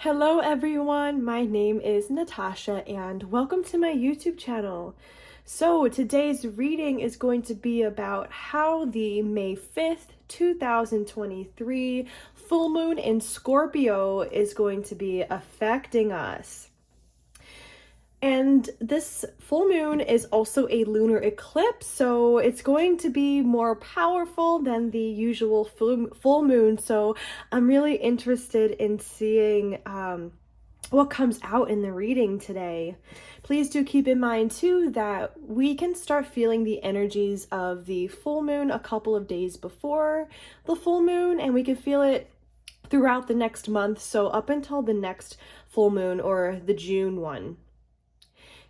Hello everyone, my name is Natasha and welcome to my YouTube channel. So today's reading is going to be about how the May 5th, 2023 full moon in Scorpio is going to be affecting us. And this full moon is also a lunar eclipse, so it's going to be more powerful than the usual full moon. So I'm really interested in seeing what comes out in the reading today. Please do keep in mind too that we can start feeling the energies of the full moon a couple of days before the full moon, and we can feel it throughout the next month, so up until the next full moon or the June one.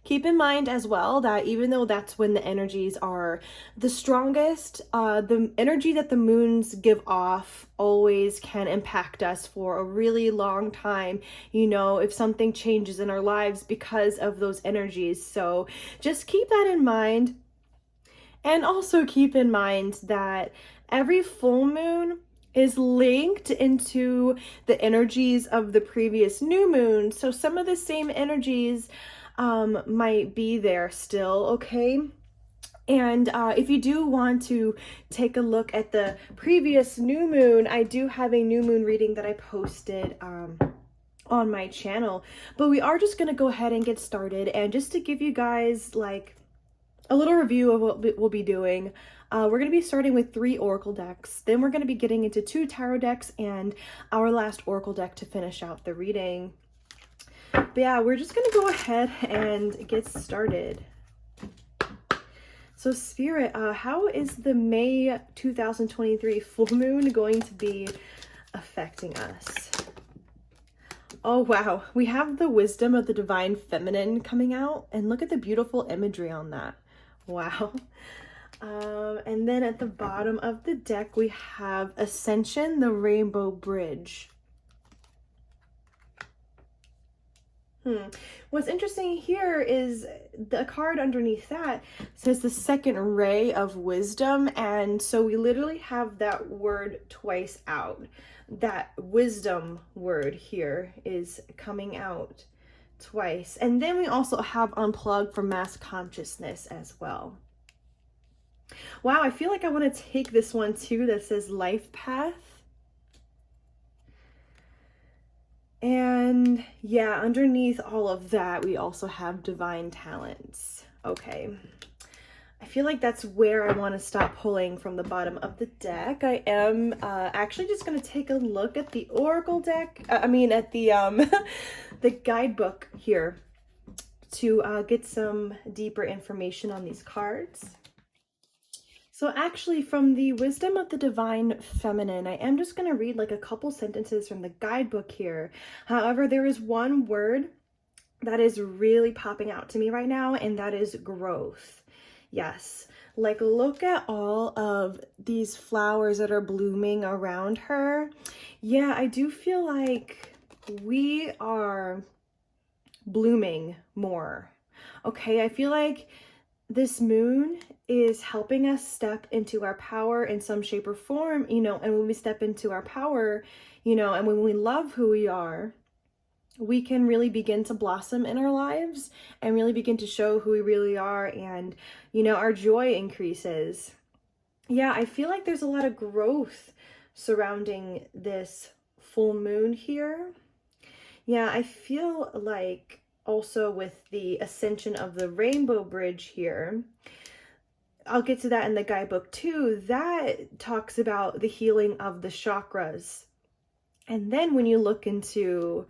Keep in mind as well that even though that's when the energies are the strongest, the energy that the moons give off always can impact us for a really long time, if something changes in our lives because of those energies. So just keep that in mind. And also keep in mind that every full moon is linked into the energies of the previous new moon. So some of the same energies might be there still, okay? And if you do want to take a look at the previous new moon, I do have a new moon reading that I posted on my channel. But we are just going to go ahead and get started. And just to give you guys like a little review of what we'll be doing, we're going to be starting with 3 oracle decks. Then we're going to be getting into 2 tarot decks and our last oracle deck to finish out the reading. But yeah, we're just gonna go ahead and get started. So Spirit, how is the May 2023 full moon going to be affecting us? Oh wow, we have the wisdom of the divine feminine coming out, and look at the beautiful imagery on that. Wow. And then at the bottom of the deck we have Ascension, the Rainbow Bridge. What's interesting here is the card underneath that says the second ray of wisdom, and so we literally have that word twice out. That wisdom word here is coming out twice. And then we also have unplugged for mass consciousness as well. Wow, I feel like I want to take this one too that says life path. And yeah, underneath all of that, we also have divine talents. Okay. I feel like that's where I want to stop pulling from the bottom of the deck. I am actually just going to take a look at the oracle deck. At the the guidebook here to get some deeper information on these cards. So actually, from the Wisdom of the Divine Feminine, I am just going to read like a couple sentences from the guidebook here. However, there is one word that is really popping out to me right now, and that is growth. Yes, like look at all of these flowers that are blooming around her. Yeah, I do feel like we are blooming more. Okay, I feel like this moon is helping us step into our power in some shape or form, and when we step into our power, and when we love who we are, we can really begin to blossom in our lives and really begin to show who we really are, and, our joy increases. Yeah, I feel like there's a lot of growth surrounding this full moon here. Yeah, I feel like also with the ascension of the Rainbow Bridge here, I'll get to that in the guidebook too, that talks about the healing of the chakras. And then when you look into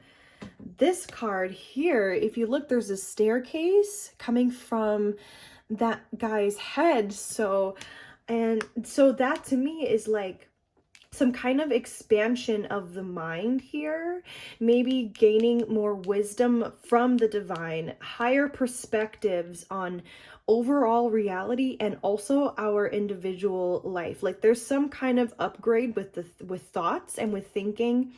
this card here, if you look, there's a staircase coming from that guy's head. So that to me is like some kind of expansion of the mind here, maybe gaining more wisdom from the divine, higher perspectives on overall reality and also our individual life. Like there's some kind of upgrade with thoughts and with thinking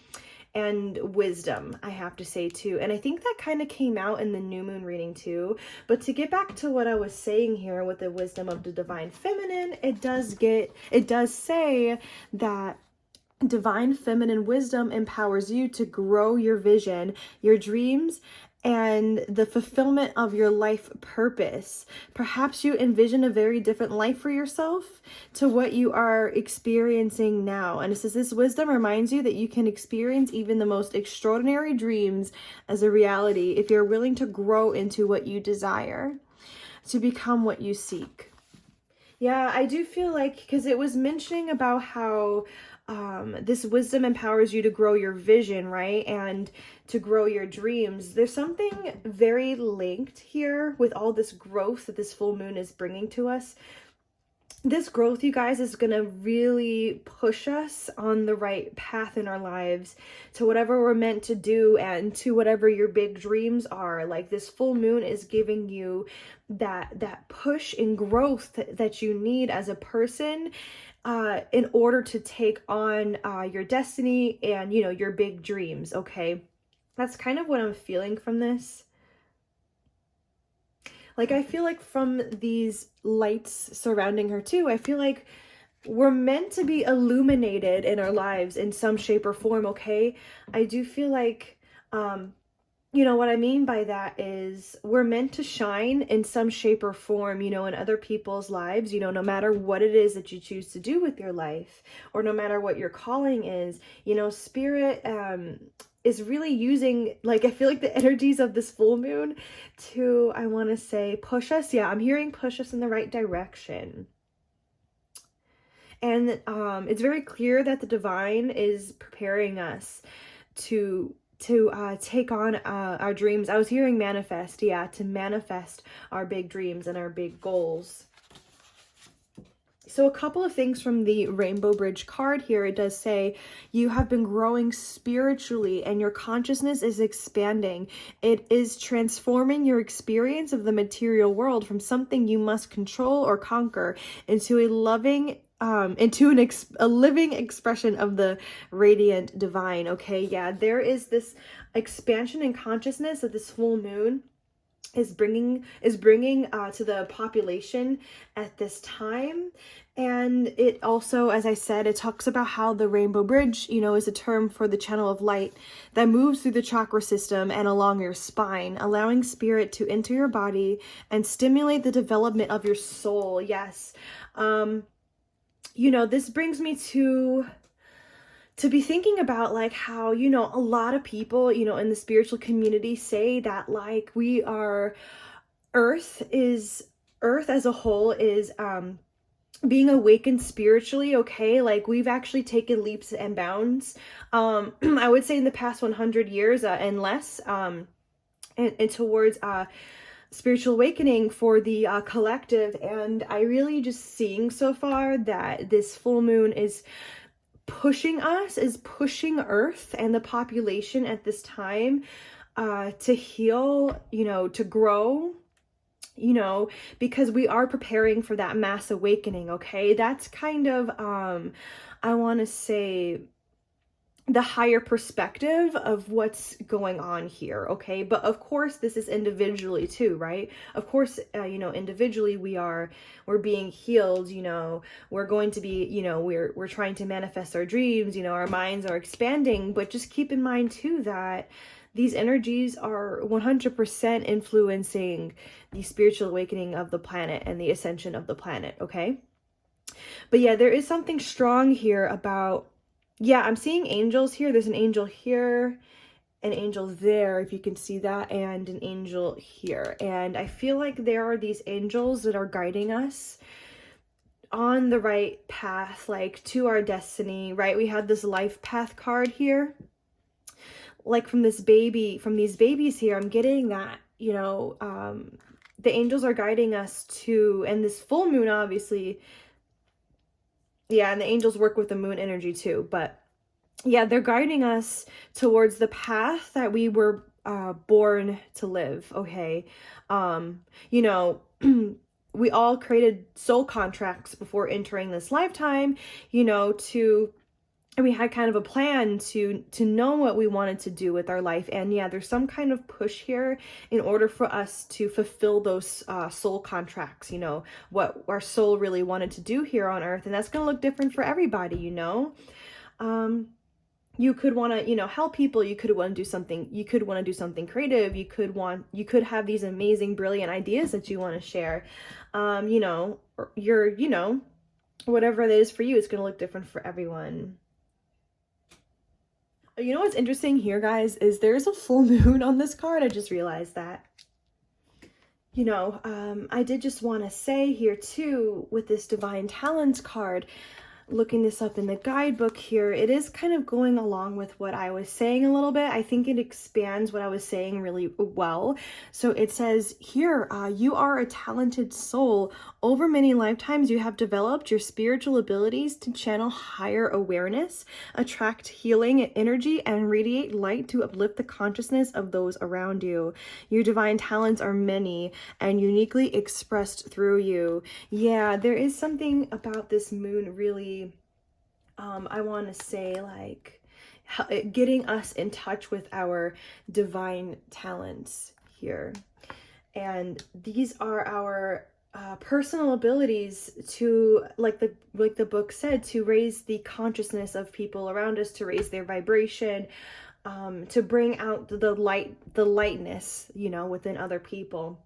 and wisdom, I have to say too. And I think that kind of came out in the new moon reading too. But to get back to what I was saying here with the wisdom of the divine feminine, it does say that Divine feminine wisdom empowers you to grow your vision, your dreams, and the fulfillment of your life purpose. Perhaps you envision a very different life for yourself to what you are experiencing now. And it says this wisdom reminds you that you can experience even the most extraordinary dreams as a reality if you're willing to grow into what you desire, to become what you seek. Yeah, I do feel like, because it was mentioning about how this wisdom empowers you to grow your vision, right? And to grow your dreams. There's something very linked here with all this growth that this full moon is bringing to us. This growth, you guys, is going to really push us on the right path in our lives to whatever we're meant to do and to whatever your big dreams are. Like, this full moon is giving you that push in growth that you need as a person in order to take on your destiny and, you know, your big dreams, okay? That's kind of what I'm feeling from this. Like, I feel like from these lights surrounding her too, I feel like we're meant to be illuminated in our lives in some shape or form, okay? I do feel like, you know, what I mean by that is we're meant to shine in some shape or form, you know, in other people's lives, you know, no matter what it is that you choose to do with your life, or no matter what your calling is, you know, spirit, is really using, like, I feel like the energies of this full moon to, I want to say, push us. Yeah, I'm hearing push us in the right direction. And it's very clear that the divine is preparing us to take on our dreams. I was hearing manifest, yeah, to manifest our big dreams and our big goals. So a couple of things from the Rainbow Bridge card here. It does say you have been growing spiritually and your consciousness is expanding. It is transforming your experience of the material world from something you must control or conquer into a loving a living expression of the radiant divine. Okay, yeah, there is this expansion in consciousness that this full moon is bringing to the population at this time. And it also, as I said, it talks about how the Rainbow Bridge, you know, is a term for the channel of light that moves through the chakra system and along your spine, allowing spirit to enter your body and stimulate the development of your soul. Yes. You know, this brings me to be thinking about, like, how, you know, a lot of people, you know, in the spiritual community say that, like, we are, earth as a whole is being awakened spiritually, okay? Like, we've actually taken leaps and bounds, I would say in the past 100 years and less, and towards spiritual awakening for the collective. And I really just seeing so far that this full moon is pushing Earth and the population at this time to heal, you know, to grow, you know, because we are preparing for that mass awakening, okay? That's kind of, I want to say, the higher perspective of what's going on here, okay? But of course, this is individually too, right? Of course, you know, individually we're being healed, you know, we're going to be, you know, we're trying to manifest our dreams, you know, our minds are expanding. But just keep in mind too that these energies are 100% influencing the spiritual awakening of the planet and the ascension of the planet, okay? But yeah, there is something strong here about, yeah, I'm seeing angels here. There's an angel here, an angel there, if you can see that, and an angel here. And I feel like there are these angels that are guiding us on the right path, like to our destiny, right? We have this life path card here. Like from these babies here, I'm getting that, you know, the angels are guiding us to, and this full moon, obviously, yeah, and the angels work with the moon energy too, but yeah, they're guiding us towards the path that we were born to live, okay? You know, we all created soul contracts before entering this lifetime, you know, and we had kind of a plan to know what we wanted to do with our life. And yeah, there's some kind of push here in order for us to fulfill those soul contracts, you know, what our soul really wanted to do here on earth. And that's going to look different for everybody, you know. You could want to, you know, help people. You could want to do something. You could want to do something creative. You could have these amazing, brilliant ideas that you want to share. You know, you know, whatever it is for you, it's going to look different for everyone. You know what's interesting here, guys, is there's a full moon on this card. I just realized that. You know, I did just want to say here too, with this Divine Talents card, looking this up in the guidebook here, it is kind of going along with what I was saying a little bit. I think it expands what I was saying really well. So it says here, you are a talented soul. Over many lifetimes, you have developed your spiritual abilities to channel higher awareness, attract healing energy, and radiate light to uplift the consciousness of those around you. Your divine talents are many and uniquely expressed through you. Yeah, there is something about this moon really, I want to say, like, getting us in touch with our divine talents here. And these are our personal abilities to, like the book said, to raise the consciousness of people around us, to raise their vibration, to bring out the lightness, you know, within other people.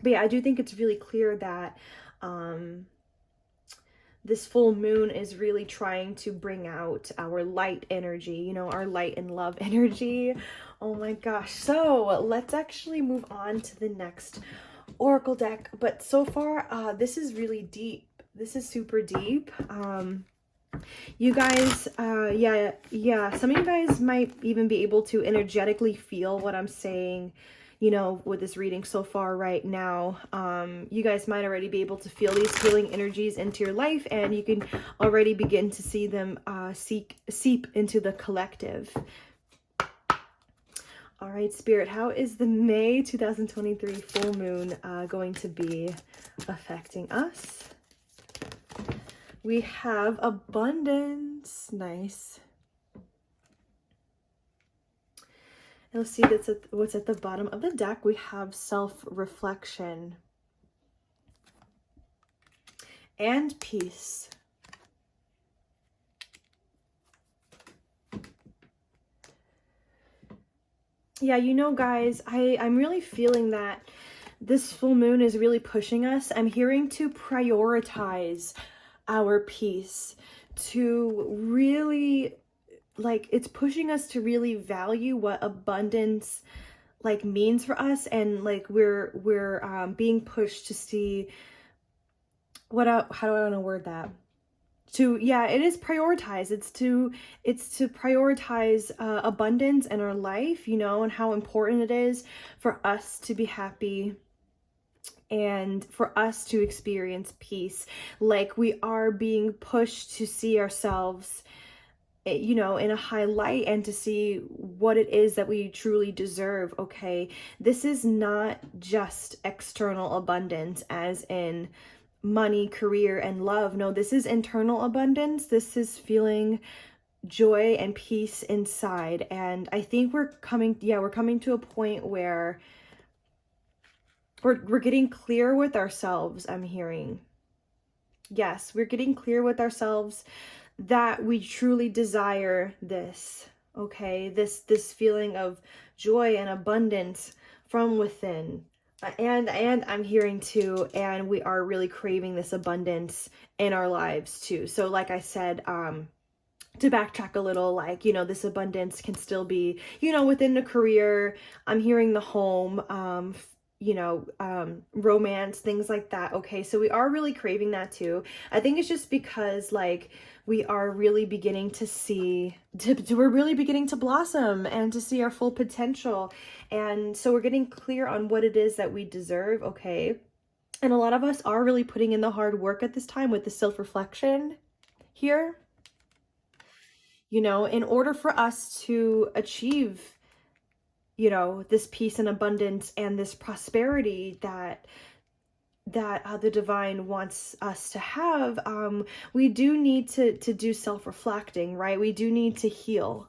But yeah, I do think it's really clear that this full moon is really trying to bring out our light energy, you know, our light and love energy. Oh my gosh. So let's actually move on to the next oracle deck. But so far, this is really deep. This is super deep. You guys, yeah, some of you guys might even be able to energetically feel what I'm saying, you know, with this reading so far right now. You guys might already be able to feel these healing energies into your life, and you can already begin to see them seep into the collective. All right, Spirit, how is the May 2023 full moon going to be affecting us? We have abundance. Nice. And let's see what's at the bottom of the deck. We have self-reflection and peace. Yeah, you know, guys, I'm really feeling that this full moon is really pushing us. I'm hearing to prioritize our peace, to really, like, it's pushing us to really value what abundance like means for us, and like we're being pushed to see how do I want to word that? To, yeah, it is prioritize. It's to prioritize abundance in our life, you know, and how important it is for us to be happy and for us to experience peace. Like, we are being pushed to see ourselves, you know, in a high light, and to see what it is that we truly deserve. Okay, this is not just external abundance as in money, career, and love. No, this is internal abundance. This is feeling joy and peace inside. And I think we're coming to a point where we're getting clear with ourselves. I'm hearing, yes, we're getting clear with ourselves that we truly desire this. Okay, this feeling of joy and abundance from within. And I'm hearing too, and we are really craving this abundance in our lives too. So like I said, to backtrack a little, like, you know, this abundance can still be, you know, within the career. I'm hearing the home, you know, romance, things like that. Okay, so we are really craving that too. I think it's just because, like, we are really beginning to see, we're really beginning to blossom and to see our full potential. And so we're getting clear on what it is that we deserve. Okay, and a lot of us are really putting in the hard work at this time with the self-reflection here, you know, in order for us to achieve, you know, this peace and abundance and this prosperity that the divine wants us to have. We do need to do self-reflecting, right? We do need to heal.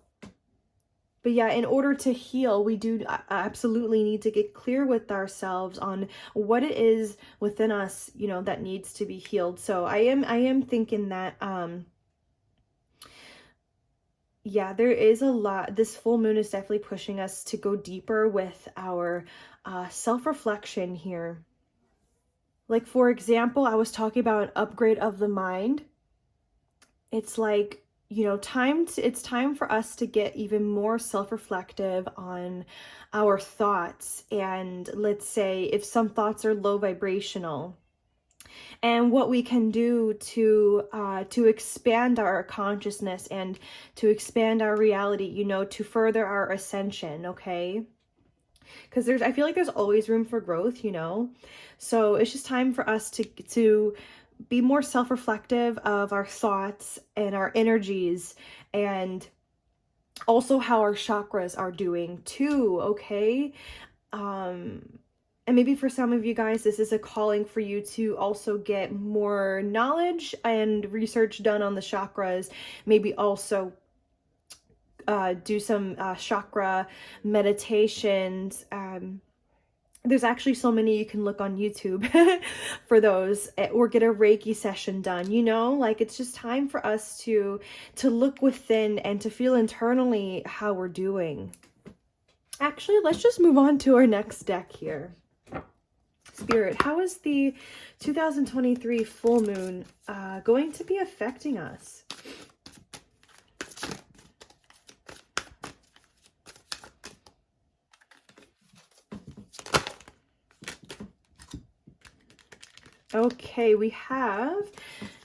But yeah, in order to heal, we do absolutely need to get clear with ourselves on what it is within us, you know, that needs to be healed. So I am thinking that yeah, there is a lot. This full moon is definitely pushing us to go deeper with our self-reflection here. Like, for example, I was talking about an upgrade of the mind. It's like, you know, it's time for us to get even more self-reflective on our thoughts. And let's say if some thoughts are low vibrational, and what we can do to expand our consciousness and to expand our reality, you know, to further our ascension, okay? Because I feel like there's always room for growth, you know. So it's just time for us to be more self-reflective of our thoughts and our energies, and also how our chakras are doing too, okay? And maybe for some of you guys, this is a calling for you to also get more knowledge and research done on the chakras. Maybe also do some chakra meditations. There's actually so many you can look on YouTube for those, or get a Reiki session done, you know? Like, it's just time for us to look within and to feel internally how we're doing. Actually, let's just move on to our next deck here. Spirit, how is the 2023 full moon going to be affecting us? Okay, we have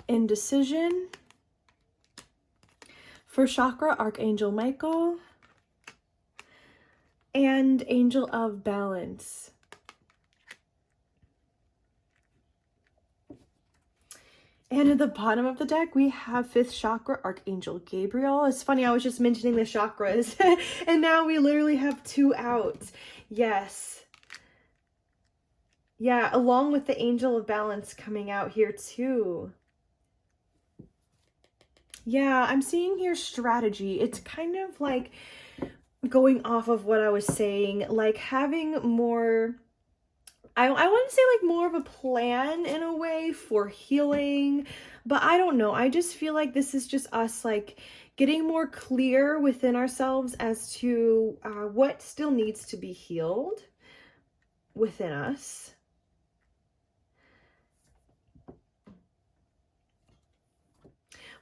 indecision. For chakra, Archangel Michael. And Angel of Balance. And at the bottom of the deck, we have 5th chakra, Archangel Gabriel. It's funny, I was just mentioning the chakras, and now we literally have 2 out. Yes. Yeah, along with the Angel of Balance coming out here too. Yeah, I'm seeing here strategy. It's kind of like going off of what I was saying, like having more... I want to say like more of a plan in a way for healing, but I don't know. I just feel like this is just us like getting more clear within ourselves as to what still needs to be healed within us.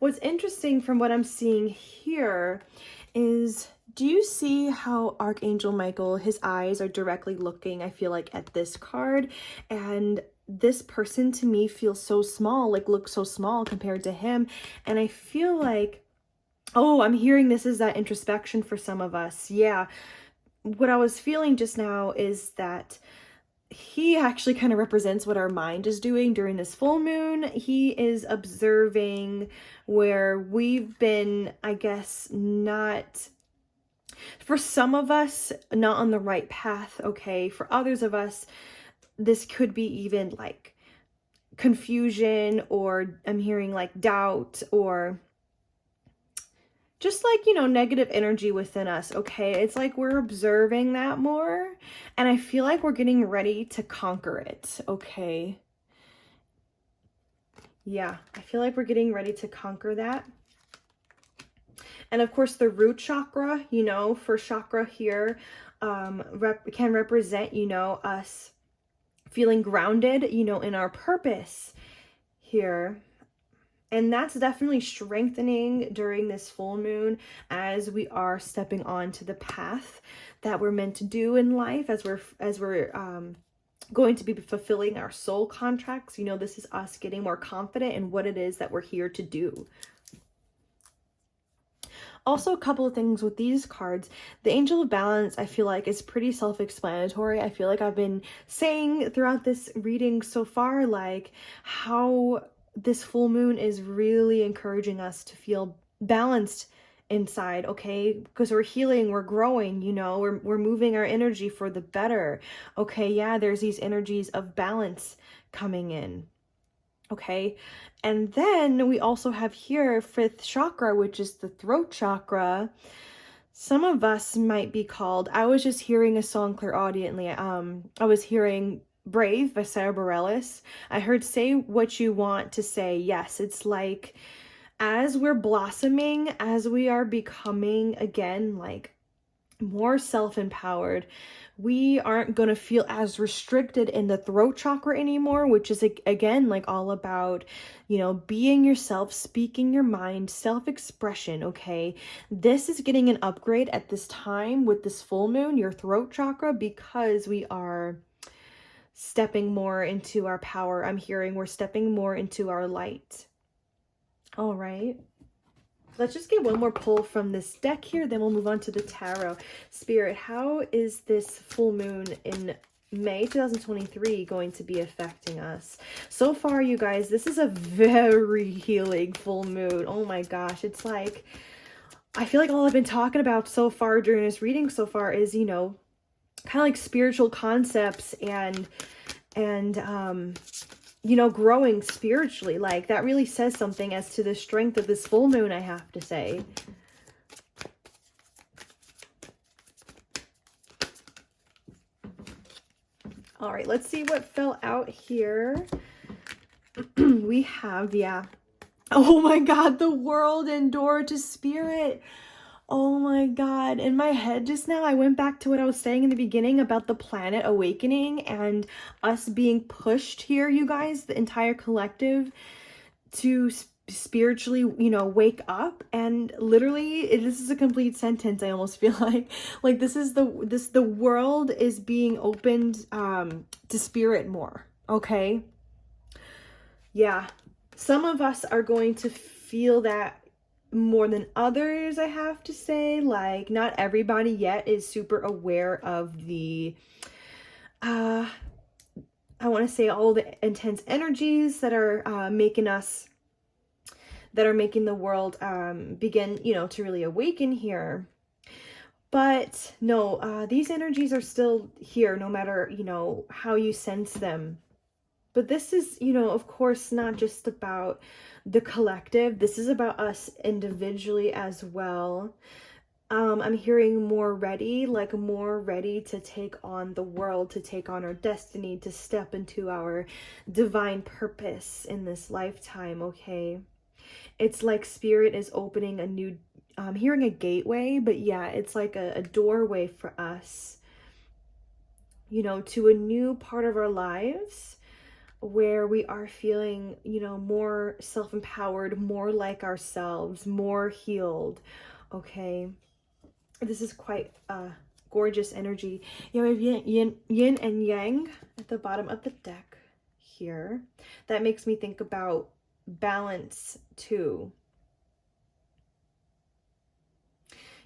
What's interesting from what I'm seeing here is, do you see how Archangel Michael, his eyes are directly looking, I feel like, at this card? And this person to me feels so small, like looks so small compared to him. And I feel like, oh, I'm hearing this is that introspection for some of us. Yeah. What I was feeling just now is that he actually kind of represents what our mind is doing during this full moon. He is observing where we've been, I guess, not... For some of us, not on the right path, okay? For others of us, this could be even like confusion, or I'm hearing like doubt, or just like, you know, negative energy within us, okay? It's like we're observing that more, and I feel like we're getting ready to conquer it, okay? Yeah, I feel like we're getting ready to conquer that. And of course, the root chakra, you know, for chakra here, can represent, you know, us feeling grounded, you know, in our purpose here. And that's definitely strengthening during this full moon as we are stepping on to the path that we're meant to do in life, as we're going to be fulfilling our soul contracts. You know, this is us getting more confident in what it is that we're here to do. Also, a couple of things with these cards. The Angel of Balance, I feel like, is pretty self-explanatory. I feel like I've been saying throughout this reading so far, like, how this full moon is really encouraging us to feel balanced inside, okay? Because we're healing, we're growing, you know, we're moving our energy for the better. Okay, yeah, there's these energies of balance coming in. Okay, and then we also have here 5th chakra, which is the throat chakra. Some of us might be called... I was just hearing a song clairaudiently. I was hearing Brave by Sarah Bareilles. I heard Say What You Want to Say. Yes, it's like as we're blossoming, as we are becoming again like more self-empowered, we aren't going to feel as restricted in the throat chakra anymore, which is again like all about, you know, being yourself, speaking your mind, self-expression. Okay, this is getting an upgrade at this time with this full moon, your throat chakra, because we are stepping more into our power. I'm hearing we're stepping more into our light. All right, let's just get one more pull from this deck here, then we'll move on to the tarot. Spirit, how is this full moon in May 2023 going to be affecting us? So far, you guys, this is a very healing full moon. Oh my gosh, it's like, I feel like all I've been talking about so far during this reading so far is, you know, kind of like spiritual concepts and you know, growing spiritually. Like, that really says something as to the strength of this full moon, I have to say. All right, let's see what fell out here. We have, yeah. Oh my God, the world endured to Spirit. Oh my God. In my head just now, I went back to what I was saying in the beginning about the planet awakening and us being pushed here, you guys, the entire collective, to spiritually, you know, wake up. And literally, this is a complete sentence. I almost feel like this is the world is being opened to spirit more. Okay. Yeah. Some of us are going to feel that more than others, I have to say. Like, not everybody yet is super aware of the I want to say all the intense energies that are making the world begin, you know, to really awaken here. But no, these energies are still here, no matter, you know, how you sense them. But this is, you know, of course, not just about the collective. This is about us individually as well. I'm hearing more ready, like more ready to take on the world, to take on our destiny, to step into our divine purpose in this lifetime, okay? It's like Spirit is opening a new, I'm hearing a gateway, but yeah, it's like a doorway for us, you know, to a new part of our lives, where we are feeling, you know, more self-empowered, more like ourselves, more healed. Okay, this is quite gorgeous energy. You know, we have yin and yang at the bottom of the deck here. That makes me think about balance too.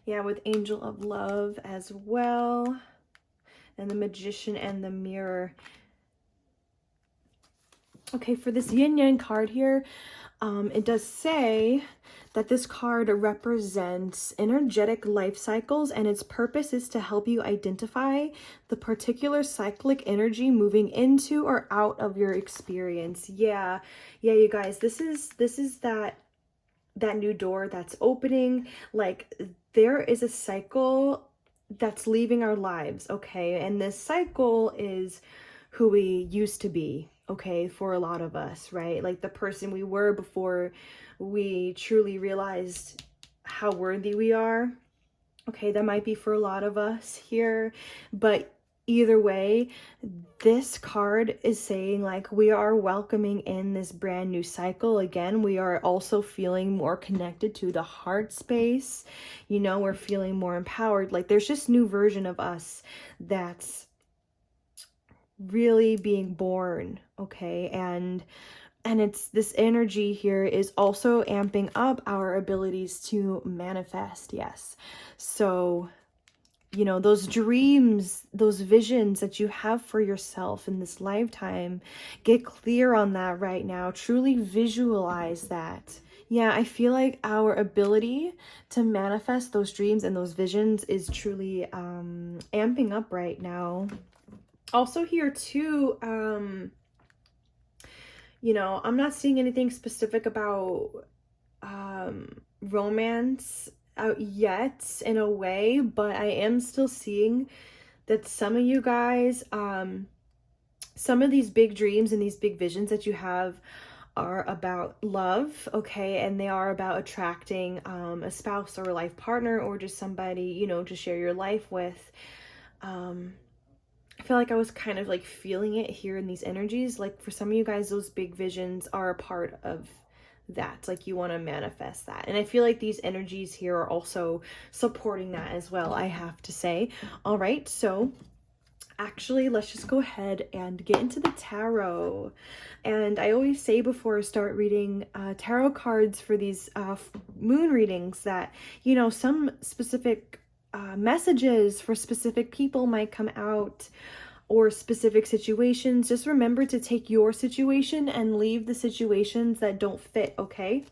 Yeah, with Angel of Love as well, and the Magician and the Mirror. Okay, for this yin yang card here, it does say that this card represents energetic life cycles, and its purpose is to help you identify the particular cyclic energy moving into or out of your experience. Yeah, you guys, this is that new door that's opening. Like, there is a cycle that's leaving our lives, okay? And this cycle is who we used to be, okay, for a lot of us, right? Like the person we were before we truly realized how worthy we are. Okay, that might be for a lot of us here, but either way, this card is saying like we are welcoming in this brand new cycle. Again, we are also feeling more connected to the heart space. You know, we're feeling more empowered. Like, there's just new version of us that's really being born, okay? And it's this energy here is also amping up our abilities to manifest. Yes. So, you know, those dreams, those visions that you have for yourself in this lifetime, get clear on that right now. Truly visualize that. Yeah, I feel like our ability to manifest those dreams and those visions is truly amping up right now. Also here too, you know, I'm not seeing anything specific about romance out yet in a way, but I am still seeing that some of you guys, some of these big dreams and these big visions that you have are about love, okay, and they are about attracting a spouse or a life partner, or just somebody, you know, to share your life with. I feel like I was kind of like feeling it here in these energies. Like for some of you guys, those big visions are a part of that. Like you want to manifest that. And I feel like these energies here are also supporting that as well, I have to say. All right, so actually, let's just go ahead and get into the tarot. And I always say before I start reading tarot cards for these moon readings that, you know, some specific messages for specific people might come out, or specific situations. Just remember to take your situation and leave the situations that don't fit, okay?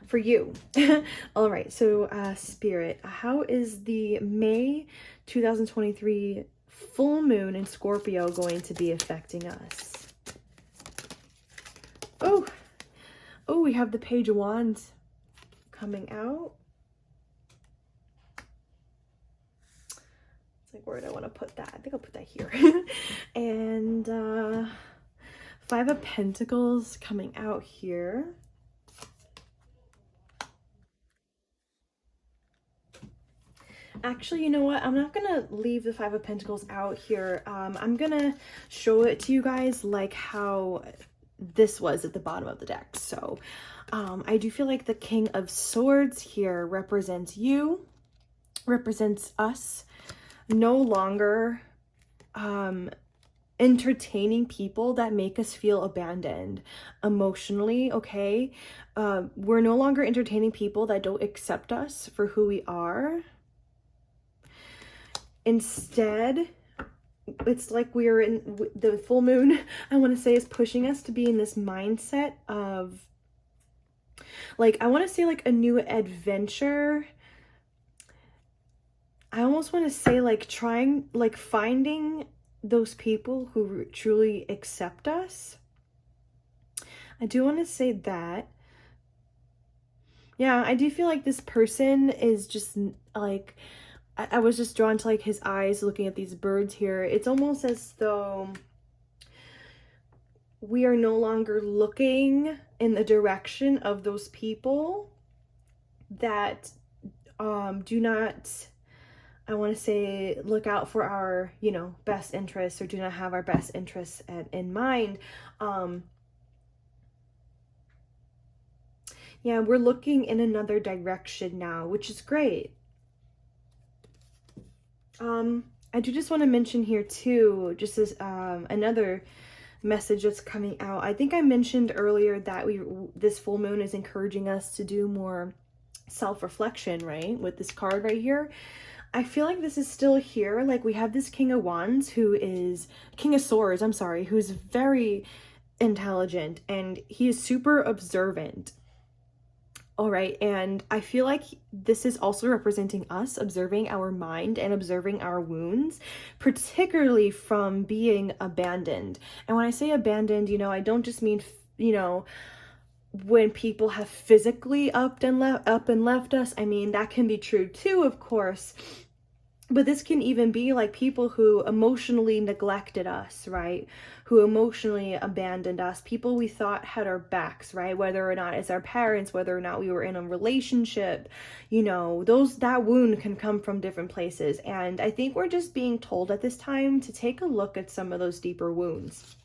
For you. All right, so Spirit, how is the May 2023 full moon in Scorpio going to be affecting us? Oh, we have the Page of Wands coming out. It's like, where do I want to put that? I think I'll put that here. And Five of Pentacles coming out here. Actually, you know what? I'm not gonna leave the Five of Pentacles out here. I'm gonna show it to you guys like how this was at the bottom of the deck. So I do feel like the King of Swords here represents you, represents us, no longer entertaining people that make us feel abandoned emotionally, okay? We're no longer entertaining people that don't accept us for who we are. Instead, it's like we're in the full moon, I want to say, is pushing us to be in this mindset of, like, I want to say like a new adventure. I almost want to say like trying, like finding those people who truly accept us. I do want to say that. Yeah, I do feel like this person is just like, I was just drawn to like his eyes looking at these birds here. It's almost as though we are no longer looking in the direction of those people that do not, I want to say, look out for our, you know, best interests, or do not have our best interests in mind. Yeah, we're looking in another direction now, which is great. I do just want to mention here too, just as another message that's coming out. I think I mentioned earlier that this full moon is encouraging us to do more self-reflection, right? With this card right here. I feel like this is still here. Like we have this King of Wands King of Swords, I'm sorry, who's very intelligent and he is super observant. All right, and I feel like this is also representing us observing our mind and observing our wounds, particularly from being abandoned. And when I say abandoned, you know, I don't just mean, you know, when people have physically up and left us. I mean, that can be true too, of course. But this can even be like people who emotionally neglected us, right? Who emotionally abandoned us. People we thought had our backs, right? Whether or not it's our parents, whether or not we were in a relationship, you know, that wound can come from different places. And I think we're just being told at this time to take a look at some of those deeper wounds.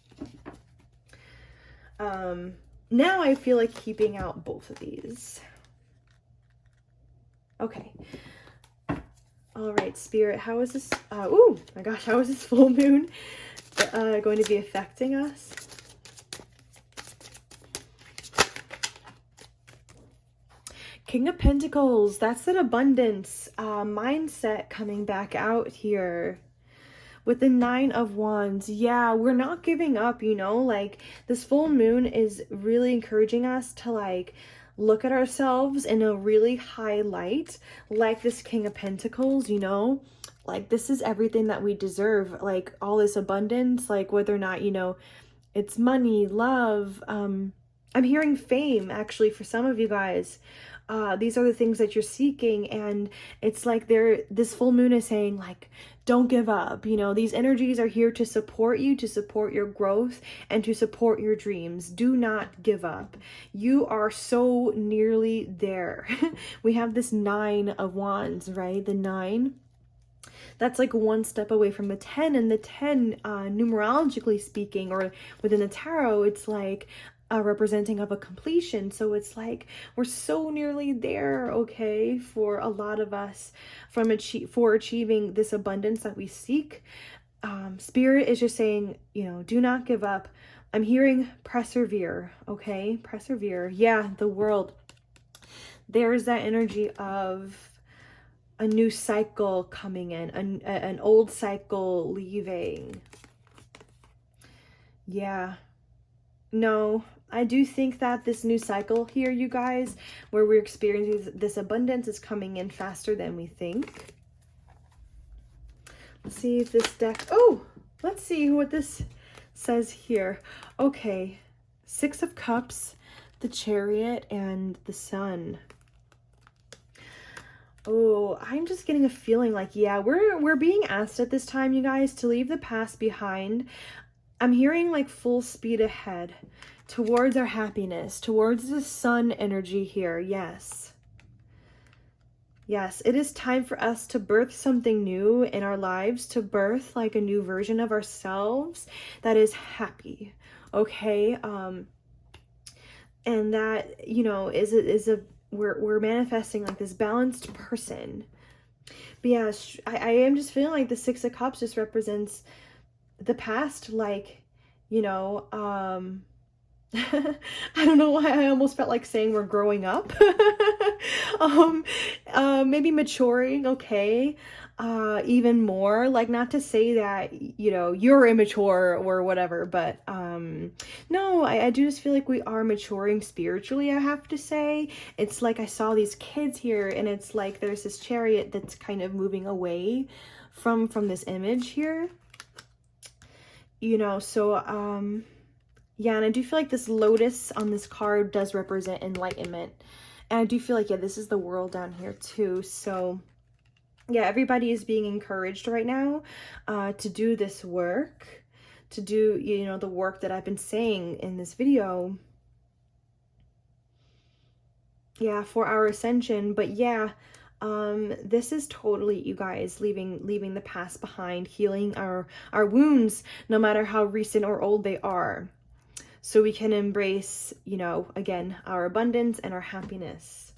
Now I feel like keeping out both of these. Okay. All right, Spirit, how is this, oh my gosh, how is this full moon going to be affecting us? King of Pentacles, that's that abundance mindset coming back out here. With the Nine of Wands, yeah, we're not giving up, you know, like this full moon is really encouraging us to like look at ourselves in a really high light, like this King of Pentacles, you know, like this is everything that we deserve, like all this abundance, like whether or not, you know, it's money, love, I'm hearing fame actually for some of you guys. These are the things that you're seeking. And it's like this full moon is saying, like, don't give up. You know, these energies are here to support you, to support your growth, and to support your dreams. Do not give up. You are so nearly there. We have this 9 of Wands, right? The 9. That's like one step away from the 10, and the 10, numerologically speaking, or within the tarot, it's like representing of a completion. So it's like we're so nearly there, okay, for a lot of us, for achieving this abundance that we seek. Spirit is just saying, you know, do not give up. I'm hearing persevere, okay? Persevere. Yeah, the world. There's that energy of a new cycle coming in, an old cycle leaving. Yeah. No, I do think that this new cycle here, you guys, where we're experiencing this abundance, is coming in faster than we think. Let's see if this deck... Oh, let's see what this says here. Okay, 6 of Cups, the Chariot, and the Sun. Oh, I'm just getting a feeling like, yeah, we're being asked at this time, you guys, to leave the past behind. I'm hearing like full speed ahead towards our happiness, towards the Sun energy here. Yes. Yes, it is time for us to birth something new in our lives, to birth like a new version of ourselves that is happy. Okay? And that, you know, we're manifesting like this balanced person. But yeah, I am just feeling like the 6 of Cups just represents the past, like, you know, I don't know why I almost felt like saying we're growing up. Maybe maturing, okay. Even more, like, not to say that, you know, you're immature or whatever, but no, I do just feel like we are maturing spiritually, I have to say. It's like I saw these kids here, and it's like there's this chariot that's kind of moving away from this image here, you know. So yeah, and I do feel like this lotus on this card does represent enlightenment, and I do feel like, yeah, this is the world down here too. So yeah, everybody is being encouraged right now to do this work, to do, you know, the work that I've been saying in this video. Yeah, for our ascension. But yeah, this is totally, you guys, leaving the past behind, healing our wounds, no matter how recent or old they are, so we can embrace, you know, again, our abundance and our happiness.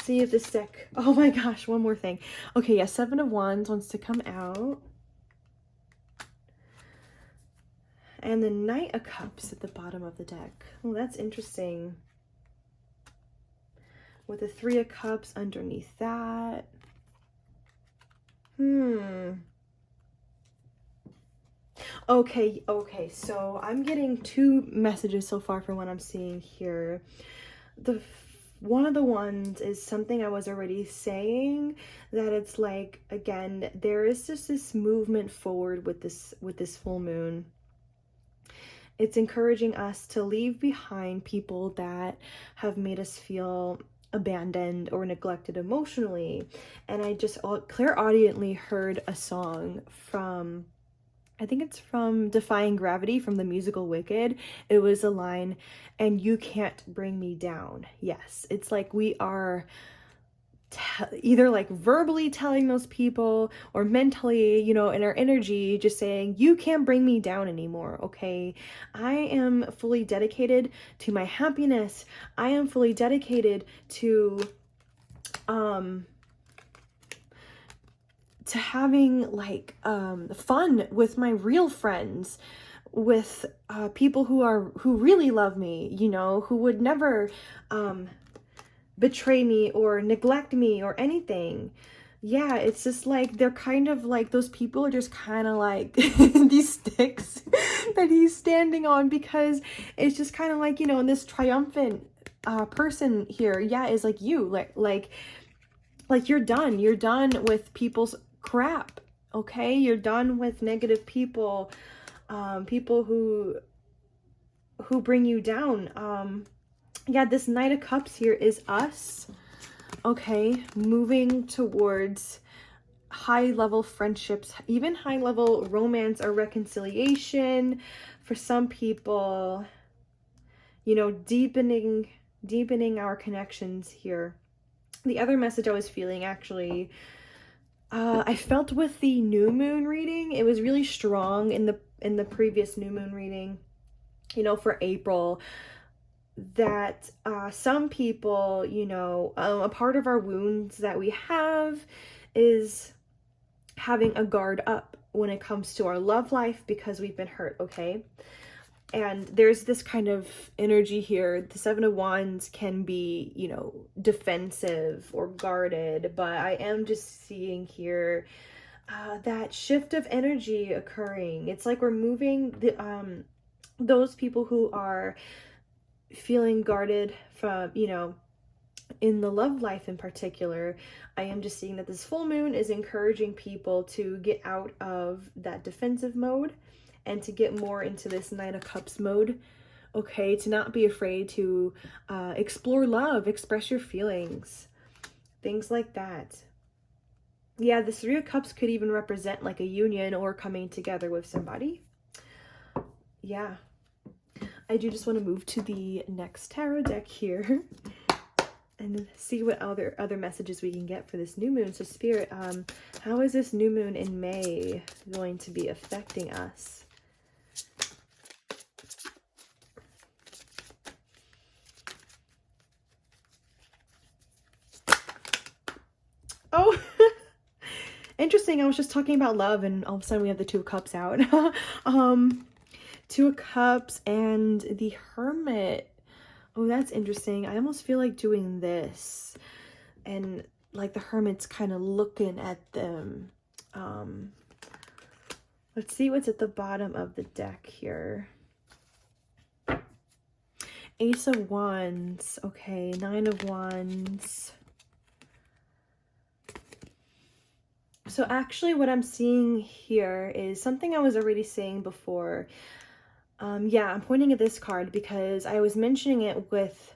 See if this deck... Oh my gosh, one more thing. Okay, yeah, 7 of Wands wants to come out. And the Knight of Cups at the bottom of the deck. Oh, that's interesting. With the 3 of Cups underneath that. Okay, so I'm getting 2 messages so far from what I'm seeing here. One of the ones is something I was already saying, that it's like, again, there is just this movement forward with this full moon. It's encouraging us to leave behind people that have made us feel abandoned or neglected emotionally. And I just clairaudiently heard a song from, I think it's from Defying Gravity, from the musical Wicked. It was a line, "And you can't bring me down." Yes, it's like we are either like verbally telling those people, or mentally, you know, in our energy, just saying, you can't bring me down anymore, okay? I am fully dedicated to my happiness. I am fully dedicated to having like fun with my real friends, with people who really love me, you know, who would never betray me or neglect me or anything. Yeah, it's just like they're kind of like, those people are just kind of like these sticks that he's standing on, because it's just kind of like, you know, and this triumphant person here, yeah, is like you, like you're done with people's crap, okay? You're done with negative people, people who bring you down. Yeah, this Knight of Cups here is us, okay, moving towards high-level friendships, even high-level romance or reconciliation. For some people, you know, deepening our connections here. The other message I was feeling, actually, I felt with the new moon reading, it was really strong in the previous new moon reading, you know, for April, that some people, you know, a part of our wounds that we have is having a guard up when it comes to our love life because we've been hurt, okay? And there's this kind of energy here. The Seven of Wands can be, you know, defensive or guarded, but I am just seeing here that shift of energy occurring. It's like we're moving those people who are feeling guarded from, you know, in the love life in particular. I am just seeing that this full moon is encouraging people to get out of that defensive mode and to get more into this Knight of Cups mode, okay? To not be afraid to explore love, express your feelings, things like that. Yeah, the Three of Cups could even represent like a union or coming together with somebody. Yeah. I do just want to move to the next tarot deck here and see what other messages we can get for this new moon. So Spirit, how is this new moon in May going to be affecting us? Oh, interesting. I was just talking about love and all of a sudden we have the Two of Cups out. Two of Cups and the Hermit. Oh, that's interesting. I almost feel like doing this. And like the Hermit's kind of looking at them. Let's see what's at the bottom of the deck here. Ace of Wands. Okay, Nine of Wands. So actually what I'm seeing here is something I was already saying before. Yeah, I'm pointing at this card because I was mentioning it with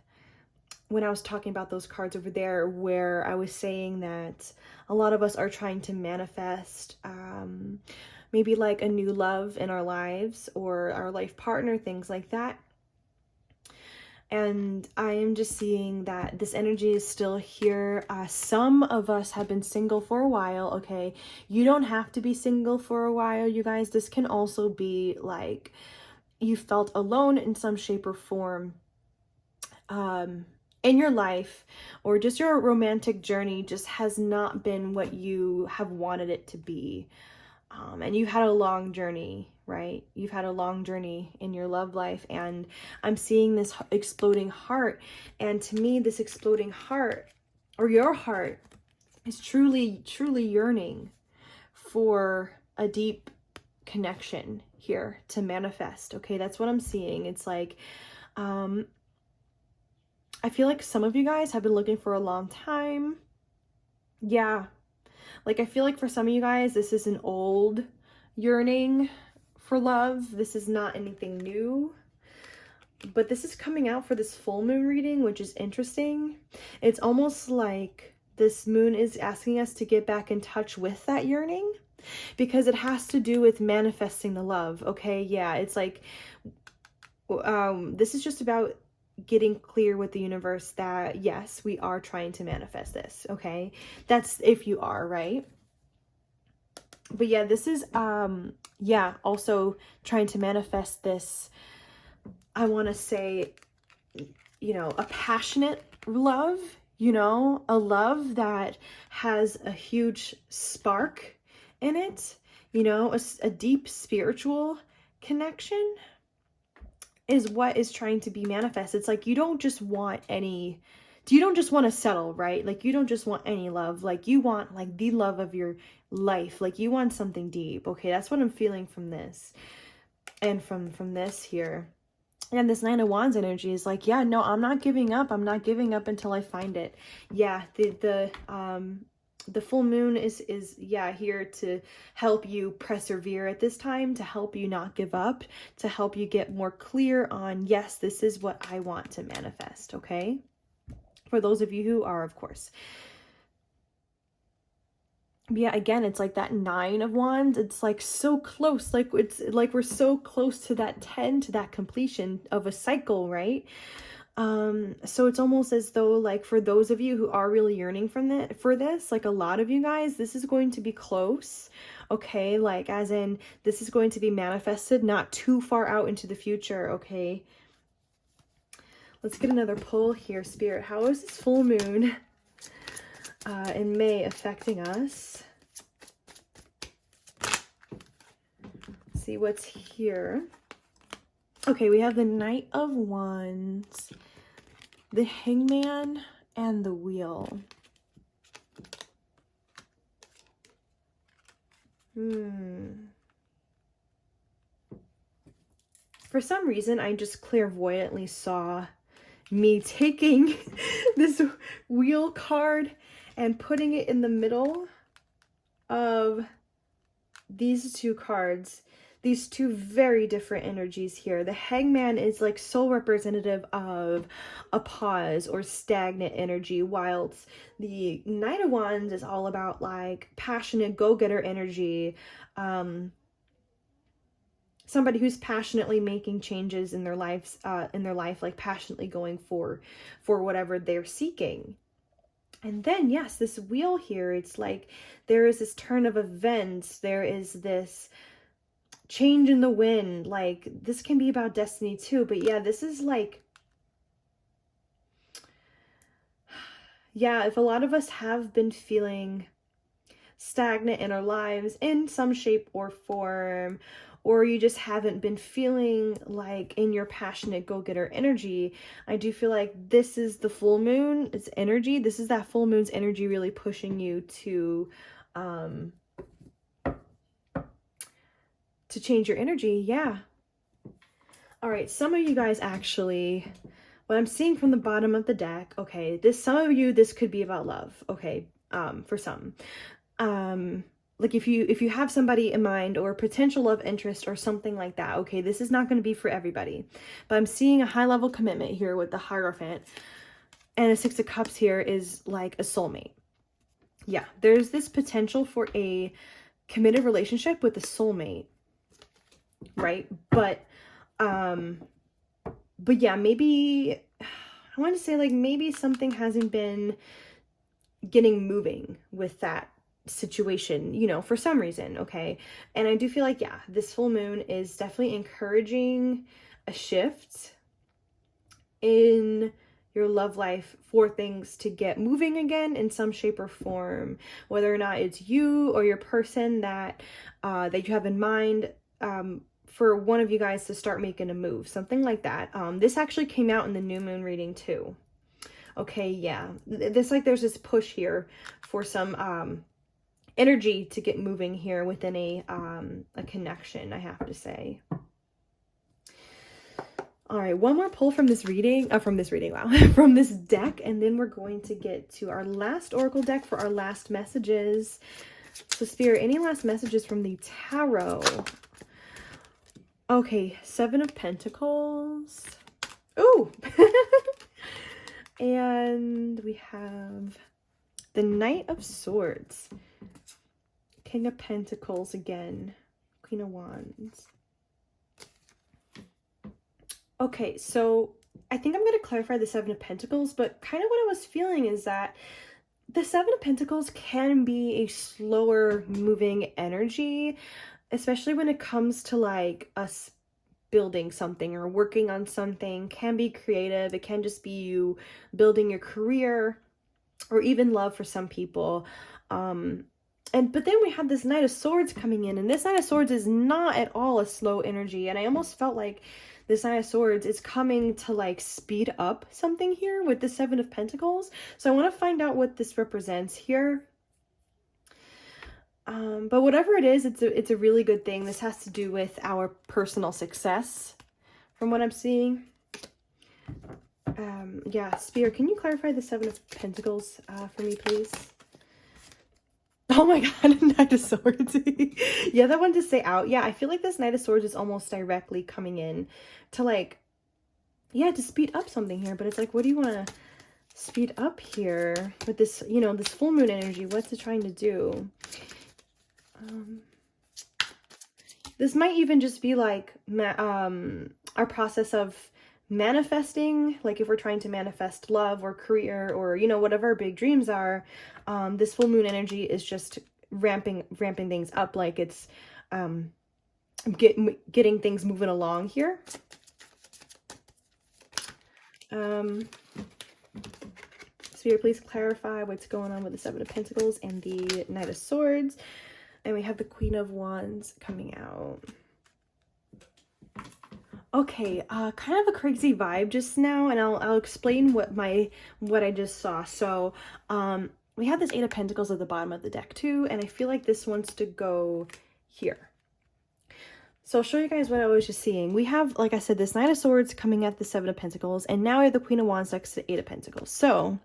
when I was talking about those cards over there, where I was saying that a lot of us are trying to manifest maybe like a new love in our lives or our life partner, things like that. And I am just seeing that this energy is still here. Some of us have been single for a while, okay? You don't have to be single for a while, you guys. This can also be like you felt alone in some shape or form in your life, or just your romantic journey just has not been what you have wanted it to be. And you've had a long journey, right? You've had a long journey in your love life, and I'm seeing this exploding heart. And to me, this exploding heart, or your heart, is truly, truly yearning for a deep connection here to manifest. Okay, that's what I'm seeing. It's like, I feel like some of you guys have been looking for a long time. Yeah. Like, I feel like for some of you guys, this is an old yearning for love. This is not anything new. But this is coming out for this full moon reading, which is interesting. It's almost like this moon is asking us to get back in touch with that yearning, because it has to do with manifesting the love, okay? Yeah, it's like, this is just about getting clear with the universe that, yes, we are trying to manifest this, okay? That's if you are, right? But yeah, this is, yeah, also trying to manifest this, I want to say, you know, a passionate love, you know, a love that has a huge spark in it, you know, a deep spiritual connection is what is trying to be manifest. It's like you don't just want to settle, right? Like you don't just want any love. Like you want like the love of your life. Like you want something deep. Okay, that's what I'm feeling from this. And from this here. And this Nine of Wands energy is like, yeah, no, I'm not giving up. I'm not giving up until I find it. Yeah, the full moon is yeah, here to help you persevere at this time, to help you not give up, to help you get more clear on, yes, this is what I want to manifest, okay? For those of you who are, of course. Yeah, again, it's like that 9 of Wands. It's like so close. Like it's like we're so close to that 10, to that completion of a cycle, right? So it's almost as though, like, for those of you who are really yearning for this, like a lot of you guys, this is going to be close, okay? Like, as in, this is going to be manifested not too far out into the future, okay? Let's get another pull here, Spirit. How is this full moon in May affecting us? Let's see what's here. Okay, we have the Knight of Wands, the Hangman, and the Wheel. For some reason, I just clairvoyantly saw me taking this Wheel card and putting it in the middle of these two cards. These two very different energies here. The Hangman is like so representative of a pause or stagnant energy, whilst the Knight of Wands is all about like passionate go-getter energy. Somebody who's passionately making changes in their life, like passionately going for whatever they're seeking. And then, yes, this Wheel here, it's like there is this turn of events. There is this change in the wind. Like, this can be about destiny too. But yeah, this is like, yeah, if a lot of us have been feeling stagnant in our lives in some shape or form, or you just haven't been feeling like in your passionate go-getter energy, I do feel like this is the full moon, it's energy. This is that full moon's energy really pushing you to change your energy. Yeah. All right, some of you guys actually, what I'm seeing from the bottom of the deck, okay, some of you, this could be about love, okay, for some. Like if you have somebody in mind or potential love interest or something like that, okay, this is not going to be for everybody. But I'm seeing a high level commitment here with the Hierophant, and a 6 of Cups here is like a soulmate. Yeah, there's this potential for a committed relationship with a soulmate, right? But yeah, maybe I want to say like maybe something hasn't been getting moving with that situation, you know, for some reason, okay? And I do feel like, yeah, this full moon is definitely encouraging a shift in your love life for things to get moving again in some shape or form, whether or not it's you or your person that that you have in mind, for one of you guys to start making a move, something like that. This actually came out in the new moon reading too. Okay, yeah, there's this push here for some energy to get moving here within a connection, I have to say. All right, one more pull from this reading, wow, from this deck, and then we're going to get to our last oracle deck for our last messages. So Spirit, any last messages from the tarot? Okay, 7 of Pentacles. Ooh! And we have the Knight of Swords. King of Pentacles again. Queen of Wands. Okay, so I think I'm going to clarify the 7 of Pentacles, but kind of what I was feeling is that the 7 of Pentacles can be a slower moving energy, especially when it comes to like us building something or working on something. Can be creative. It can just be you building your career or even love for some people. But then we have this Knight of Swords coming in, and this Knight of Swords is not at all a slow energy, and I almost felt like this Knight of Swords is coming to like speed up something here with the 7 of Pentacles. So I want to find out what this represents here. But whatever it is, it's a really good thing. This has to do with our personal success from what I'm seeing. Yeah, Spirit, can you clarify the 7 of Pentacles for me, please? Oh my god, Knight of Swords. Yeah, that one to stay out. Yeah, I feel like this Knight of Swords is almost directly coming in to like, yeah, to speed up something here. But it's like, what do you want to speed up here with this, you know, this full moon energy? What's it trying to do? This might even just be like our process of manifesting, like if we're trying to manifest love or career or, you know, whatever our big dreams are. This full moon energy is just ramping things up, like it's getting things moving along here. Spirit, please clarify what's going on with the Seven of Pentacles and the Knight of Swords. And we have the Queen of Wands coming out. Okay, kind of a crazy vibe just now, and I'll explain what I just saw. So, we have this Eight of Pentacles at the bottom of the deck too, and I feel like this wants to go here. So I'll show you guys what I was just seeing. We have, like I said, this Knight of Swords coming at the Seven of Pentacles, and now we have the Queen of Wands next to the Eight of Pentacles. So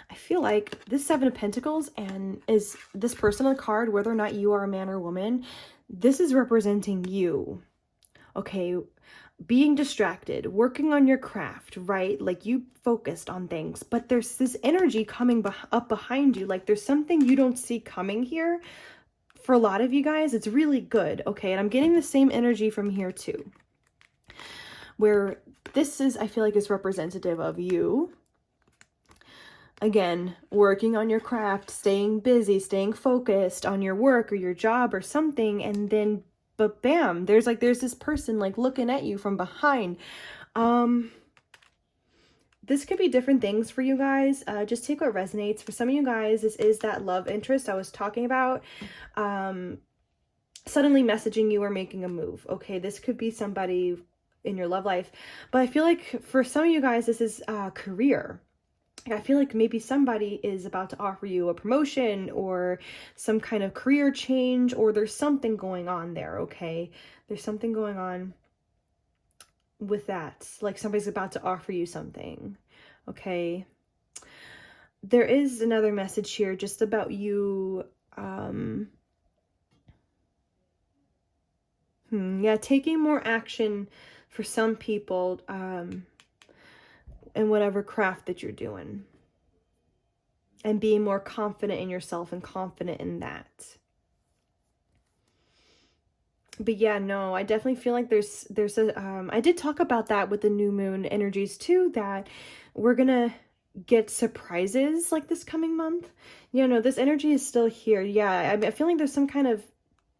I feel like this Seven of Pentacles and is this person on the card, whether or not you are a man or woman, this is representing you. Okay, being distracted, working on your craft, right? Like you focused on things, but there's this energy coming up behind you. Like there's something you don't see coming here. For a lot of you guys, it's really good, okay? And I'm getting the same energy from here too. Where this is, I feel like, is representative of you. Again, working on your craft, staying busy, staying focused on your work or your job or something, and then, but bam, there's this person like looking at you from behind. This could be different things for you guys. Just take what resonates. For some of you guys, this is that love interest I was talking about. Suddenly messaging you or making a move. Okay, this could be somebody in your love life. But I feel like for some of you guys, this is career. I feel like maybe somebody is about to offer you a promotion or some kind of career change, or there's something going on there, okay? There's something going on with that. Like somebody's about to offer you something, okay? There is another message here just about you, yeah, taking more action for some people, in whatever craft that you're doing, and being more confident in yourself and confident in that. But yeah, no, I definitely feel like there's a, I did talk about that with the new moon energies too, that we're gonna get surprises like this coming month. You know, this energy is still here. Yeah, I feel like there's some kind of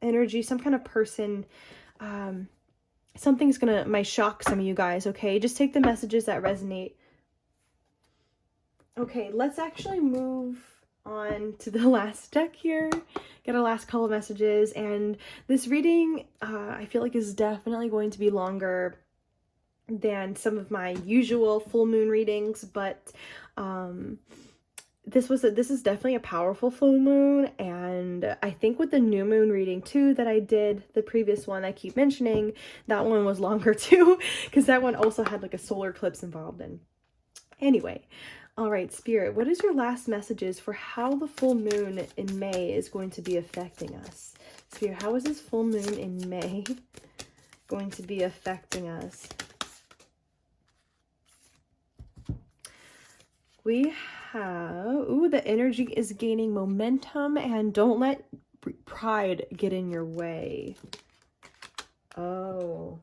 energy, some kind of person, something's gonna, might shock some of you guys, okay? Just take the messages that resonate. Okay, let's actually move on to the last deck here. Get our last couple of messages, and this reading I feel like is definitely going to be longer than some of my usual full moon readings, but this is definitely a powerful full moon. And I think with the new moon reading too that I did, the previous one I keep mentioning, that one was longer too, because that one also had like a solar eclipse involved in. Anyway, all right, Spirit, what is your last messages for how the full moon in May is going to be affecting us? Spirit, how is this full moon in May going to be affecting us? We have, ooh, the energy is gaining momentum, and don't let pride get in your way. Oh.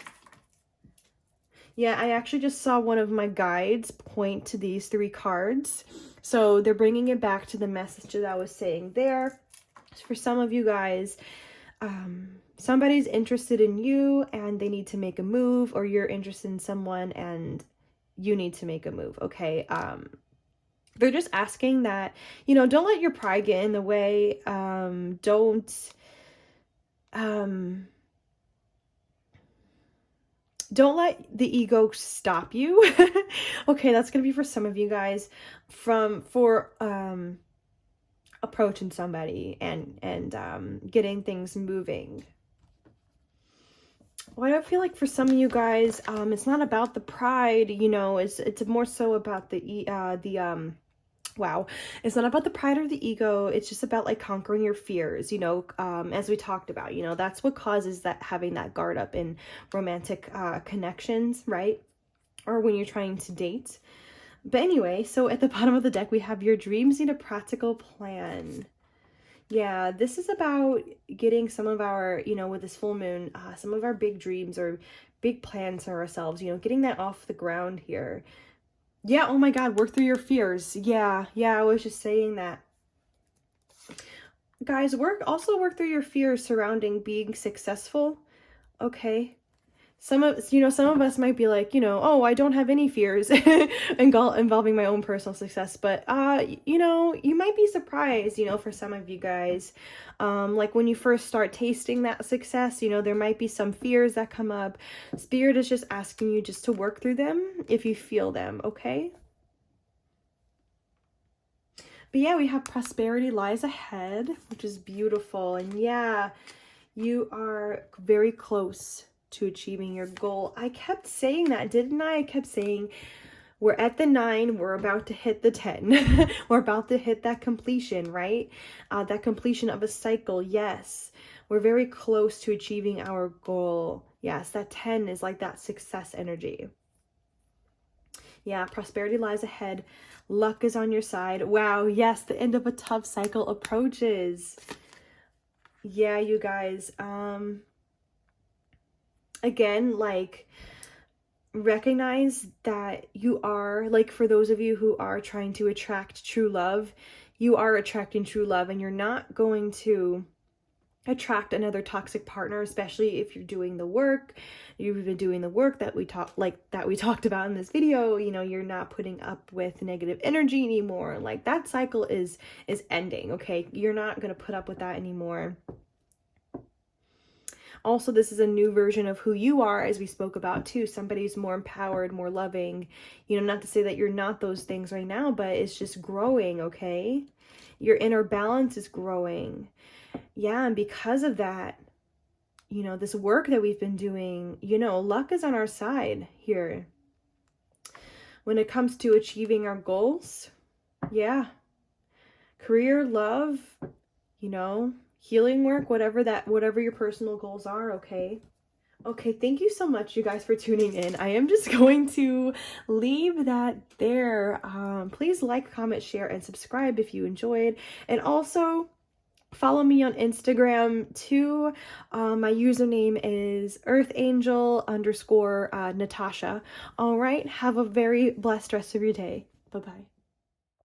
Yeah, I actually just saw one of my guides point to these three cards. So they're bringing it back to the message that I was saying there. For some of you guys, somebody's interested in you and they need to make a move, or you're interested in someone and you need to make a move, okay? They're just asking that, you know, don't let your pride get in the way. Don't let the ego stop you. Okay, that's gonna be for some of you guys for approaching somebody and getting things moving. Well, I feel like for some of you guys, it's not about the pride, you know, it's more so about the Wow. It's not about the pride or the ego. It's just about like conquering your fears, you know, as we talked about, you know, that's what causes that, having that guard up in romantic connections, right? Or when you're trying to date. But anyway, so at the bottom of the deck, we have your dreams need a practical plan. Yeah, this is about getting some of our, you know, with this full moon, some of our big dreams or big plans for ourselves, you know, getting that off the ground here. Yeah, oh my God, work through your fears. Yeah, I was just saying that. Guys, work through your fears surrounding being successful. Okay. Some of us might be like, you know, oh, I don't have any fears involving my own personal success, but you know, you might be surprised, you know, for some of you guys, like when you first start tasting that success, you know, there might be some fears that come up. Spirit is just asking you just to work through them if you feel them, okay? But yeah, we have prosperity lies ahead, which is beautiful. And yeah, you are very close to achieving your goal. I kept saying that, didn't I? I kept saying we're at the 9, we're about to hit the 10. We're about to hit that completion, right? That completion of a cycle. Yes, we're very close to achieving our goal. Yes, that 10 is like that success energy. Yeah, prosperity lies ahead. Luck is on your side. Wow, yes, the end of a tough cycle approaches. Yeah, you guys, again, like, recognize that you are, like, for those of you who are trying to attract true love, you are attracting true love, and you're not going to attract another toxic partner, especially if you're doing the work. You've been doing the work that we talked about in this video. You know, you're not putting up with negative energy anymore. Like, that cycle is ending, okay? You're not going to put up with that anymore. Also, this is a new version of who you are, as we spoke about too. Somebody's more empowered, more loving. You know, not to say that you're not those things right now, but it's just growing, okay? Your inner balance is growing. Yeah, and because of that, you know, this work that we've been doing, you know, luck is on our side here. When it comes to achieving our goals, yeah. Career, love, you know, healing work, whatever your personal goals are, okay? Okay, thank you so much, you guys, for tuning in. I am just going to leave that there. Please like, comment, share, and subscribe if you enjoyed. And also, follow me on Instagram too. My username is earthangel_Natasha. All right, have a very blessed rest of your day. Bye-bye.